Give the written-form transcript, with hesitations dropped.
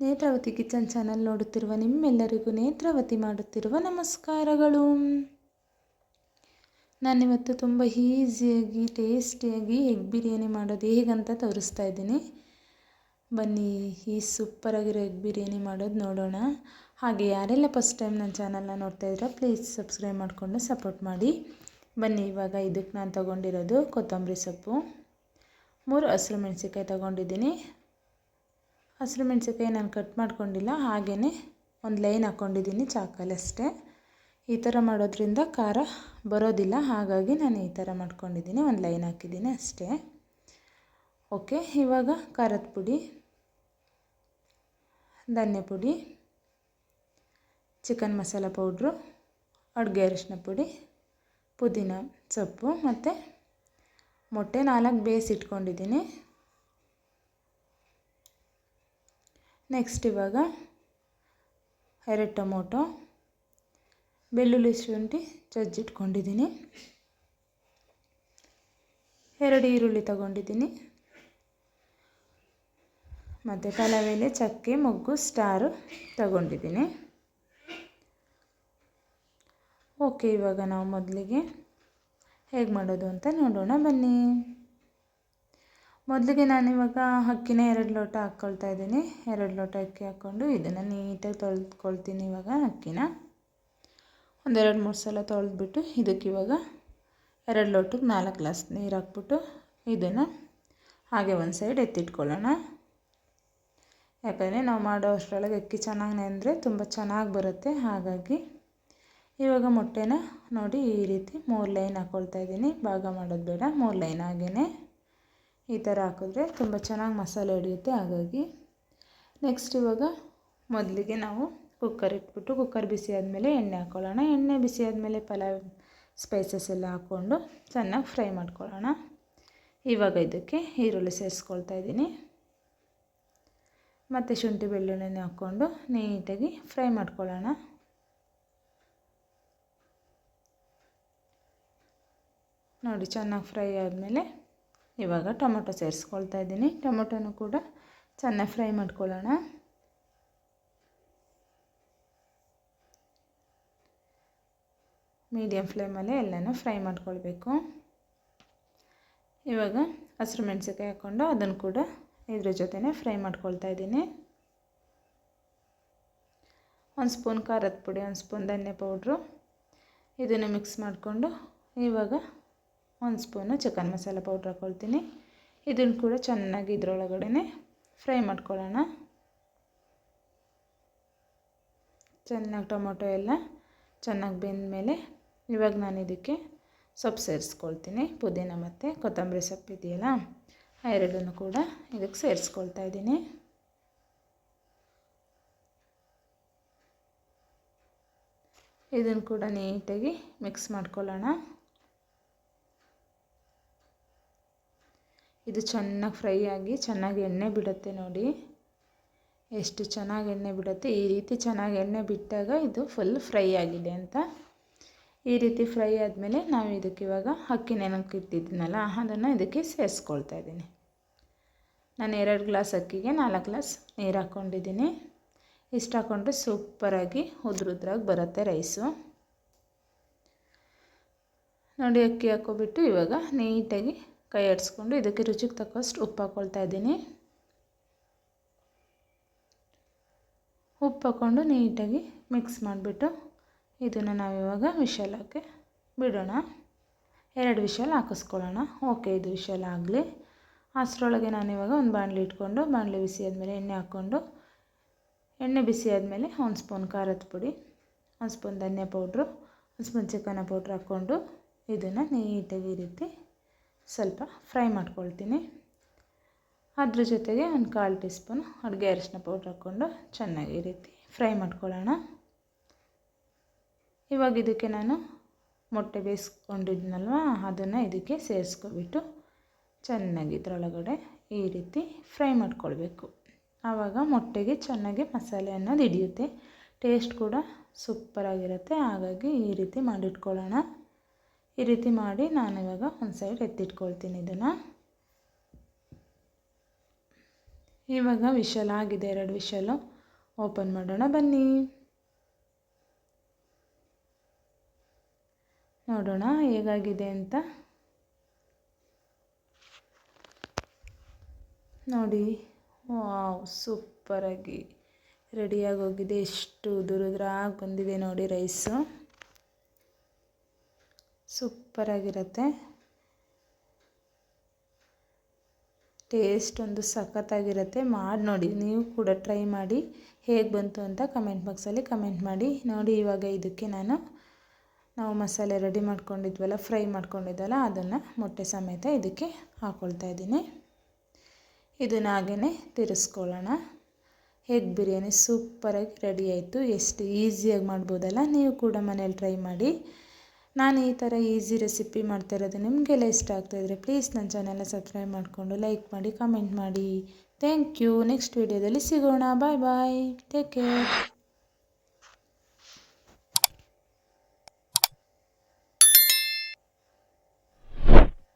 Netravati kitchen channel ನೋಡುತ್ತಿರುವ ನಿಮ್ಮೆಲ್ಲರಿಗೂ ನೇತ್ರಾವತಿ ಮಾಡುತ್ತಿರುವ ನಮಸ್ಕಾರಗಳು. ನಾನಿವತ್ತು ತುಂಬ ಈಸಿಯಾಗಿ ಟೇಸ್ಟಿಯಾಗಿ ಎಗ್ ಬಿರಿಯಾನಿ ಮಾಡೋದು ಹೇಗಂತ ತೋರಿಸ್ತಾ ಇದ್ದೀನಿ. ಬನ್ನಿ ಈ ಸೂಪರಾಗಿರೋ ಎಗ್ ಬಿರಿಯಾನಿ ಮಾಡೋದು ನೋಡೋಣ. ಹಾಗೆ ಯಾರೆಲ್ಲ ಫಸ್ಟ್ ಟೈಮ್ ನನ್ನ ಚಾನಲ್ನ ನೋಡ್ತಾ ಇದ್ದೀರಾ ಪ್ಲೀಸ್ ಸಬ್ಸ್ಕ್ರೈಬ್ ಮಾಡಿಕೊಂಡು ಸಪೋರ್ಟ್ ಮಾಡಿ. ಬನ್ನಿ, ಇವಾಗ ಇದಕ್ಕೆ ನಾನು ತೊಗೊಂಡಿರೋದು ಕೊತ್ತಂಬರಿ ಸೊಪ್ಪು, 3 ಹಸಿರು ಮೆಣಸಿನ್ಕಾಯಿ ತೊಗೊಂಡಿದ್ದೀನಿ. ಹಸಿರು ಮೆಣಸಿನ್ಕಾಯಿ ನಾನು ಕಟ್ ಮಾಡ್ಕೊಂಡಿಲ್ಲ, ಹಾಗೆಯೇ ಒಂದು ಲೈನ್ ಹಾಕ್ಕೊಂಡಿದ್ದೀನಿ ಚಾಕಲ್ಲಿ ಅಷ್ಟೇ. ಈ ಥರ ಮಾಡೋದ್ರಿಂದ ಖಾರ ಬರೋದಿಲ್ಲ, ಹಾಗಾಗಿ ನಾನು ಈ ಥರ ಮಾಡ್ಕೊಂಡಿದ್ದೀನಿ, ಒಂದು ಲೈನ್ ಹಾಕಿದ್ದೀನಿ ಅಷ್ಟೇ. ಓಕೆ, ಇವಾಗ ಖಾರದ ಪುಡಿ, ಧನ್ಯ ಪುಡಿ, ಚಿಕನ್ ಮಸಾಲ ಪೌಡ್ರು, ಅಡುಗೆ ಅರಿಶಿನ ಪುಡಿ, ಪುದೀನ ಸೊಪ್ಪು ಮತ್ತು ಮೊಟ್ಟೆ 4 ಬೇಯಿಸಿಟ್ಕೊಂಡಿದ್ದೀನಿ. ನೆಕ್ಸ್ಟ್ ಇವಾಗ 2 ಟೊಮೊಟೊ, ಬೆಳ್ಳುಳ್ಳಿ ಶುಂಠಿ ಜಜ್ಜಿಟ್ಕೊಂಡಿದ್ದೀನಿ, 2 ಈರುಳ್ಳಿ ತಗೊಂಡಿದ್ದೀನಿ, ಮತ್ತು ಪಲಾವ್ ಎಲೆ, ಚಕ್ಕೆ, ಮೊಗ್ಗು, ಸ್ಟಾರು ತಗೊಂಡಿದ್ದೀನಿ. ಓಕೆ, ಇವಾಗ ನಾವು ಮೊದಲಿಗೆ ಹೇಗೆ ಮಾಡೋದು ಅಂತ ನೋಡೋಣ ಬನ್ನಿ. ಮೊದಲಿಗೆ ನಾನಿವಾಗ ಅಕ್ಕಿನ 2 ಲೋಟ ಹಾಕ್ಕೊಳ್ತಾ ಇದ್ದೀನಿ. 2 ಲೋಟ ಅಕ್ಕಿ ಹಾಕ್ಕೊಂಡು ಇದನ್ನು ನೀಟಾಗಿ ತೊಳೆದ್ಕೊಳ್ತೀನಿ. ಇವಾಗ ಅಕ್ಕಿನ ಒಂದು 2-3 ಸಲ ತೊಳೆದ್ಬಿಟ್ಟು ಇದಕ್ಕೆ ಇವಾಗ 2 ಲೋಟಕ್ಕೆ 4 ಗ್ಲಾಸ್ ನೀರು ಹಾಕ್ಬಿಟ್ಟು ಇದನ್ನು ಹಾಗೆ ಒಂದು ಸೈಡ್ ಎತ್ತಿಟ್ಕೊಳ್ಳೋಣ. ಯಾಕಂದರೆ ನಾವು ಮಾಡೋ ಅಷ್ಟರೊಳಗೆ ಅಕ್ಕಿ ಚೆನ್ನಾಗಿ ನೆಂದರೆ ತುಂಬ ಚೆನ್ನಾಗಿ ಬರುತ್ತೆ. ಹಾಗಾಗಿ ಇವಾಗ ಮೊಟ್ಟೆನ ನೋಡಿ ಈ ರೀತಿ 3 ಲೈನ್ ಹಾಕ್ಕೊಳ್ತಾ ಇದ್ದೀನಿ. ಭಾಗ ಮಾಡೋದು ಬೇಡ, 3 ಲೈನ್ ಹಾಗೆಯೇ ಈ ಥರ ಹಾಕಿದ್ರೆ ತುಂಬ ಚೆನ್ನಾಗಿ ಮಸಾಲೆ ಹಿಡಿಯುತ್ತೆ. ಹಾಗಾಗಿ ನೆಕ್ಸ್ಟ್ ಇವಾಗ ಮೊದಲಿಗೆ ನಾವು ಕುಕ್ಕರ್ ಇಟ್ಬಿಟ್ಟು ಕುಕ್ಕರ್ ಬಿಸಿ ಆದಮೇಲೆ ಎಣ್ಣೆ ಹಾಕ್ಕೊಳ್ಳೋಣ. ಎಣ್ಣೆ ಬಿಸಿ ಆದಮೇಲೆ ಪಲಾವ್ ಸ್ಪೈಸಸ್ ಎಲ್ಲ ಹಾಕ್ಕೊಂಡು ಚೆನ್ನಾಗಿ ಫ್ರೈ ಮಾಡ್ಕೊಳ್ಳೋಣ. ಇವಾಗ ಇದಕ್ಕೆ ಈರುಳ್ಳಿ ಸೇರಿಸ್ಕೊಳ್ತಾ ಇದ್ದೀನಿ ಮತ್ತು ಶುಂಠಿ ಬೆಳ್ಳುಳ್ಳಿನ ಹಾಕ್ಕೊಂಡು ನೀಟಾಗಿ ಫ್ರೈ ಮಾಡ್ಕೊಳ್ಳೋಣ. ನೋಡಿ ಚೆನ್ನಾಗಿ ಫ್ರೈ ಆದಮೇಲೆ ಇವಾಗ ಟೊಮೊಟೊ ಸೇರಿಸ್ಕೊಳ್ತಾ ಇದ್ದೀನಿ. ಟೊಮೊಟೊನೂ ಕೂಡ ಚೆನ್ನಾಗಿ ಫ್ರೈ ಮಾಡ್ಕೊಳ್ಳೋಣ. ಮೀಡಿಯಮ್ ಫ್ಲೇಮಲ್ಲೇ ಎಲ್ಲನೂ ಫ್ರೈ ಮಾಡ್ಕೊಳ್ಬೇಕು. ಇವಾಗ ಹಸಿರು ಮೆಣಸಿನ್ಕಾಯಿ ಹಾಕ್ಕೊಂಡು ಅದನ್ನು ಕೂಡ ಇದ್ರ ಜೊತೆನೇ ಫ್ರೈ ಮಾಡ್ಕೊಳ್ತಾ ಇದ್ದೀನಿ. 1 ಸ್ಪೂನ್ ಖಾರದ ಪುಡಿ, 1 ಸ್ಪೂನ್ ಧನ್ಯ ಪೌಡ್ರು, ಇದನ್ನು ಮಿಕ್ಸ್ ಮಾಡಿಕೊಂಡು ಇವಾಗ 1 ಸ್ಪೂನು ಚಿಕನ್ ಮಸಾಲ ಪೌಡ್ರ್ ಹಾಕ್ಕೊಳ್ತೀನಿ. ಇದನ್ನು ಕೂಡ ಚೆನ್ನಾಗಿ ಇದರೊಳಗಡೆ ಫ್ರೈ ಮಾಡ್ಕೊಳ್ಳೋಣ. ಚೆನ್ನಾಗಿ ಟೊಮೊಟೊ ಎಲ್ಲ ಚೆನ್ನಾಗಿ ಬೆಂದಮೇಲೆ ಇವಾಗ ನಾನು ಇದಕ್ಕೆ ಸೊಪ್ಪು ಸೇರಿಸ್ಕೊಳ್ತೀನಿ. ಪುದೀನ ಮತ್ತು ಕೊತ್ತಂಬರಿ ಸೊಪ್ಪು ಇದೆಯಲ್ಲ, ಆ 2 ಕೂಡ ಇದಕ್ಕೆ ಸೇರಿಸ್ಕೊಳ್ತಾ ಇದ್ದೀನಿ. ಇದನ್ನು ಕೂಡ ನೀಟಾಗಿ ಮಿಕ್ಸ್ ಮಾಡ್ಕೊಳ್ಳೋಣ. ಇದು ಚೆನ್ನಾಗಿ ಫ್ರೈ ಆಗಿ ಚೆನ್ನಾಗಿ ಎಣ್ಣೆ ಬಿಡುತ್ತೆ. ನೋಡಿ ಎಷ್ಟು ಚೆನ್ನಾಗಿ ಎಣ್ಣೆ ಬಿಡುತ್ತೆ. ಈ ರೀತಿ ಚೆನ್ನಾಗಿ ಎಣ್ಣೆ ಬಿಟ್ಟಾಗ ಇದು ಫುಲ್ ಫ್ರೈ ಆಗಿದೆ ಅಂತ. ಈ ರೀತಿ ಫ್ರೈ ಆದಮೇಲೆ ನಾವು ಇದಕ್ಕೆ ಇವಾಗ ಅಕ್ಕಿ ನೆನಕ್ಕೆ ಇಟ್ಟಿದ್ದೀನಲ್ಲ ಅದನ್ನು ಇದಕ್ಕೆ ಸೇರಿಸ್ಕೊಳ್ತಾ ಇದ್ದೀನಿ. ನಾನು 2 ಗ್ಲಾಸ್ ಅಕ್ಕಿಗೆ 4 ಗ್ಲಾಸ್ ನೀರು ಹಾಕ್ಕೊಂಡಿದ್ದೀನಿ. ಇಷ್ಟು ಹಾಕ್ಕೊಂಡ್ರೆ ಸೂಪರಾಗಿ ಉದ್ರಾಗಿ ಬರುತ್ತೆ ರೈಸು. ನೋಡಿ ಅಕ್ಕಿ ಹಾಕ್ಕೊಬಿಟ್ಟು ಇವಾಗ ನೀಟಾಗಿ ಕೈ ಆಡಿಸ್ಕೊಂಡು ಇದಕ್ಕೆ ರುಚಿಗೆ ತಕ್ಕಷ್ಟು ಉಪ್ಪು ಹಾಕ್ಕೊಳ್ತಾ ಇದ್ದೀನಿ. ಉಪ್ಪು ಹಾಕ್ಕೊಂಡು ನೀಟಾಗಿ ಮಿಕ್ಸ್ ಮಾಡಿಬಿಟ್ಟು ಇದನ್ನು ನಾವಿವಾಗ ವಿಶಾಲಕ್ಕೆ ಬಿಡೋಣ. 2 ವಿಶಾಲ ಹಾಕಿಸ್ಕೊಳ್ಳೋಣ. ಓಕೆ, ಇದು ವಿಶಾಲ ಆಗಲಿ. ಅಷ್ಟರೊಳಗೆ ನಾನಿವಾಗ ಒಂದು ಬಾಣಲಿ ಇಟ್ಕೊಂಡು ಬಾಣಲಿ ಬಿಸಿ ಆದಮೇಲೆ ಎಣ್ಣೆ ಹಾಕ್ಕೊಂಡು ಎಣ್ಣೆ ಬಿಸಿ ಆದಮೇಲೆ 1 ಸ್ಪೂನ್ ಖಾರದ ಪುಡಿ, 1 ಸ್ಪೂನ್ ಧನ್ಯ ಪೌಡ್ರು, 1 ಸ್ಪೂನ್ ಚಿಕನ್ ಪೌಡ್ರ್ ಹಾಕ್ಕೊಂಡು ಇದನ್ನು ನೀಟಾಗಿ ಈ ರೀತಿ ಸ್ವಲ್ಪ ಫ್ರೈ ಮಾಡ್ಕೊಳ್ತೀನಿ. ಅದ್ರ ಜೊತೆಗೆ ಒಂದು 1/4 ಟೀ ಸ್ಪೂನ್ ಅಡುಗೆ ಅರಿಶಿನ ಪೌಡ್ರ್ ಹಾಕ್ಕೊಂಡು ಚೆನ್ನಾಗಿ ಈ ರೀತಿ ಫ್ರೈ ಮಾಡ್ಕೊಳ್ಳೋಣ. ಇವಾಗ ಇದಕ್ಕೆ ನಾನು ಮೊಟ್ಟೆ ಬೇಯಿಸ್ಕೊಂಡಿದ್ನಲ್ವ ಅದನ್ನು ಇದಕ್ಕೆ ಸೇರಿಸ್ಕೊಬಿಟ್ಟು ಚೆನ್ನಾಗಿ ಇದರೊಳಗಡೆ ಈ ರೀತಿ ಫ್ರೈ ಮಾಡ್ಕೊಳ್ಬೇಕು. ಆವಾಗ ಮೊಟ್ಟೆಗೆ ಚೆನ್ನಾಗಿ ಮಸಾಲೆ ಅನ್ನೋದು ಹಿಡಿಯುತ್ತೆ, ಟೇಸ್ಟ್ ಕೂಡ ಸೂಪರಾಗಿರುತ್ತೆ. ಹಾಗಾಗಿ ಈ ರೀತಿ ಮಾಡಿಟ್ಕೊಳ್ಳೋಣ. ಈ ರೀತಿ ಮಾಡಿ ನಾನಿವಾಗ ಒಂದು ಸೈಡ್ ಎತ್ತಿಟ್ಕೊಳ್ತೀನಿ. ಇದನ್ನು ಇವಾಗ ವಿಷಲ್ ಆಗಿದೆ, 2 ವಿಷಲು. ಓಪನ್ ಮಾಡೋಣ ಬನ್ನಿ, ನೋಡೋಣ ಹೇಗಾಗಿದೆ ಅಂತ. ನೋಡಿ, ವಾವ್, ಸೂಪರಾಗಿ ರೆಡಿಯಾಗಿ ಹೋಗಿದೆ. ಎಷ್ಟು ಉದುರುದ್ರಾಗಿ ಬಂದಿದೆ ನೋಡಿ ರೈಸು. ಸೂಪರಾಗಿರುತ್ತೆ. ಟೇಸ್ಟ್ ಒಂದು ಸಖತ್ತಾಗಿರುತ್ತೆ. ಮಾಡಿ ನೋಡಿ, ನೀವು ಕೂಡ ಟ್ರೈ ಮಾಡಿ. ಹೇಗೆ ಬಂತು ಅಂತ ಕಮೆಂಟ್ ಬಾಕ್ಸಲ್ಲಿ ಕಮೆಂಟ್ ಮಾಡಿ. ನೋಡಿ, ಇವಾಗ ಇದಕ್ಕೆ ನಾವು ಮಸಾಲೆ ರೆಡಿ ಮಾಡ್ಕೊಂಡಿದ್ವಲ್ಲ, ಫ್ರೈ ಮಾಡ್ಕೊಂಡಿದ್ವಲ್ಲ, ಅದನ್ನು ಮೊಟ್ಟೆ ಸಮೇತ ಇದಕ್ಕೆ ಹಾಕ್ಕೊಳ್ತಾ ಇದ್ದೀನಿ. ಇದನ್ನು ಹಾಗೇ ತಿರ್ಸ್ಕೊಳ್ಳೋಣ. ಎಗ್ ಬಿರಿಯಾನಿ ಸೂಪರಾಗಿ ರೆಡಿ ಆಯಿತು. ಎಷ್ಟು ಈಸಿಯಾಗಿ ಮಾಡ್ಬೋದಲ್ಲ, ನೀವು ಕೂಡ ಮನೇಲಿ ಟ್ರೈ ಮಾಡಿ. ನಾನು ಈ ಥರ ಈಸಿ ರೆಸಿಪಿ ಮಾಡ್ತಾಯಿರೋದು ನಿಮಗೆಲ್ಲ ಇಷ್ಟ ಆಗ್ತಾಯಿದ್ರೆ ಪ್ಲೀಸ್ ನನ್ನ ಚಾನೆಲ್ನ ಸಬ್ಸ್ಕ್ರೈಬ್ ಮಾಡಿಕೊಂಡು ಲೈಕ್ ಮಾಡಿ, ಕಮೆಂಟ್ ಮಾಡಿ. Thank you. ನೆಕ್ಸ್ಟ್ ವೀಡಿಯೋದಲ್ಲಿ ಸಿಗೋಣ. ಬಾಯ್ ಬಾಯ್, ಟೇಕ್ ಕೇರ್.